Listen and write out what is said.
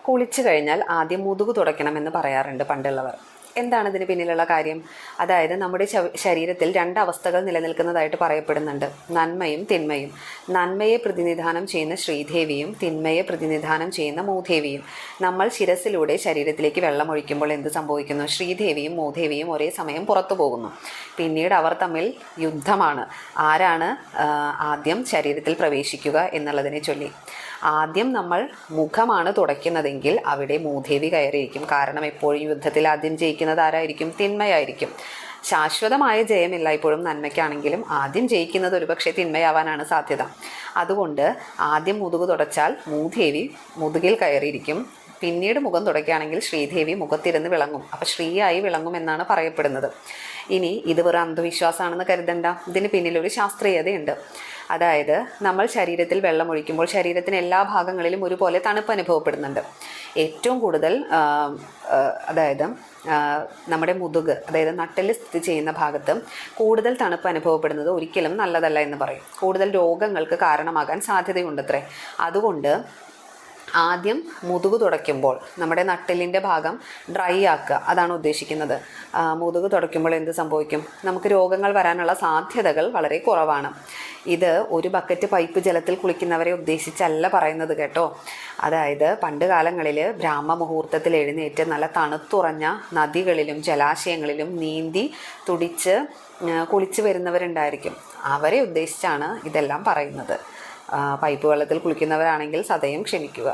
കുളിച്ചു കഴിഞ്ഞാൽ ആദ്യം മുതുകു തുടയ്ക്കണമെന്ന് പറയാറുണ്ട് പണ്ടുള്ളവർ. എന്താണ് ഇതിന് പിന്നിലുള്ള കാര്യം? അതായത് നമ്മുടെ ശരീരത്തിൽ രണ്ടവസ്ഥകൾ നിലനിൽക്കുന്നതായിട്ട് പറയപ്പെടുന്നുണ്ട്, നന്മയും തിന്മയും. നന്മയെ പ്രതിനിധാനം ചെയ്യുന്ന ശ്രീദേവിയും തിന്മയെ പ്രതിനിധാനം ചെയ്യുന്ന മൂദേവിയും. നമ്മൾ ശിരസിലൂടെ ശരീരത്തിലേക്ക് വെള്ളമൊഴിക്കുമ്പോൾ എന്ത് സംഭവിക്കുന്നു? ശ്രീദേവിയും മൂദേവിയും ഒരേ സമയം പുറത്തു പോകുന്നു. പിന്നീട് അവർ തമ്മിൽ യുദ്ധമാണ്, ആരാണ് ആദ്യം ശരീരത്തിൽ പ്രവേശിക്കുക എന്നുള്ളതിനെ ചൊല്ലി. ആദ്യം നമ്മൾ മുഖമാണ് തുടയ്ക്കുന്നതെങ്കിൽ അവിടെ മൂദേവി കയറിയിരിക്കും. കാരണം എപ്പോഴും യുദ്ധത്തിൽ ആദ്യം ജയിക്കുന്നത് ആരായിരിക്കും? തിന്മയായിരിക്കും. ശാശ്വതമായ ജയമില്ല, ഇപ്പോഴും നന്മയ്ക്കാണെങ്കിലും ആദ്യം ജയിക്കുന്നത് ഒരുപക്ഷെ തിന്മയാവാനാണ് സാധ്യത. അതുകൊണ്ട് ആദ്യം മുതുകു തുടച്ചാൽ മൂദേവി മുതുകിൽ കയറിയിരിക്കും. പിന്നീട് മുഖം തുടയ്ക്കുകയാണെങ്കിൽ ശ്രീദേവി മുഖത്തിരുന്ന് വിളങ്ങും. അപ്പം ശ്രീയായി വിളങ്ങും എന്നാണ് പറയപ്പെടുന്നത്. ഇനി ഇത് വെറും അന്ധവിശ്വാസമാണെന്ന് കരുതണ്ട, ഇതിന് പിന്നിലൊരു ശാസ്ത്രീയതയുണ്ട്. അതായത് നമ്മൾ ശരീരത്തിൽ വെള്ളമൊഴിക്കുമ്പോൾ ശരീരത്തിന് എല്ലാ ഭാഗങ്ങളിലും ഒരുപോലെ തണുപ്പ് അനുഭവപ്പെടുന്നുണ്ട്. ഏറ്റവും കൂടുതൽ അതായത് നമ്മുടെ മുതുക്, അതായത് നട്ടെല്ല് സ്ഥിതി ചെയ്യുന്ന ഭാഗത്ത് കൂടുതൽ തണുപ്പ് അനുഭവപ്പെടുന്നത് ഒരിക്കലും നല്ലതല്ല എന്ന് പറയും. കൂടുതൽ രോഗങ്ങൾക്ക് കാരണമാകാൻ സാധ്യതയുണ്ടത്രേ. അതുകൊണ്ട് ആദ്യം മുതുകു തുടയ്ക്കുമ്പോൾ നമ്മുടെ നട്ടെല്ലിൻ്റെ ഭാഗം ഡ്രൈ ആക്കുക, അതാണ് ഉദ്ദേശിക്കുന്നത്. മുതുകു തുടയ്ക്കുമ്പോൾ എന്ത് സംഭവിക്കും? നമുക്ക് രോഗങ്ങൾ വരാനുള്ള സാധ്യതകൾ വളരെ കുറവാണ്. ഇത് ഒരു ബക്കറ്റ് പൈപ്പ് ജലത്തിൽ കുളിക്കുന്നവരെ ഉദ്ദേശിച്ചല്ല പറയുന്നത് കേട്ടോ. അതായത് പണ്ട് കാലങ്ങളിൽ ബ്രാഹ്മ മുഹൂർത്തത്തിൽ എഴുന്നേറ്റ് നല്ല തണുത്തുറഞ്ഞ നദികളിലും ജലാശയങ്ങളിലും നീന്തി തുടിച്ച് കുളിച്ച് വരുന്നവരുണ്ടായിരിക്കും. അവരെ ഉദ്ദേശിച്ചാണ് ഇതെല്ലാം പറയുന്നത്. പൈപ്പ് വെള്ളത്തിൽ കുളിക്കുന്നവരാണെങ്കിൽ സദയം ക്ഷമിക്കുക.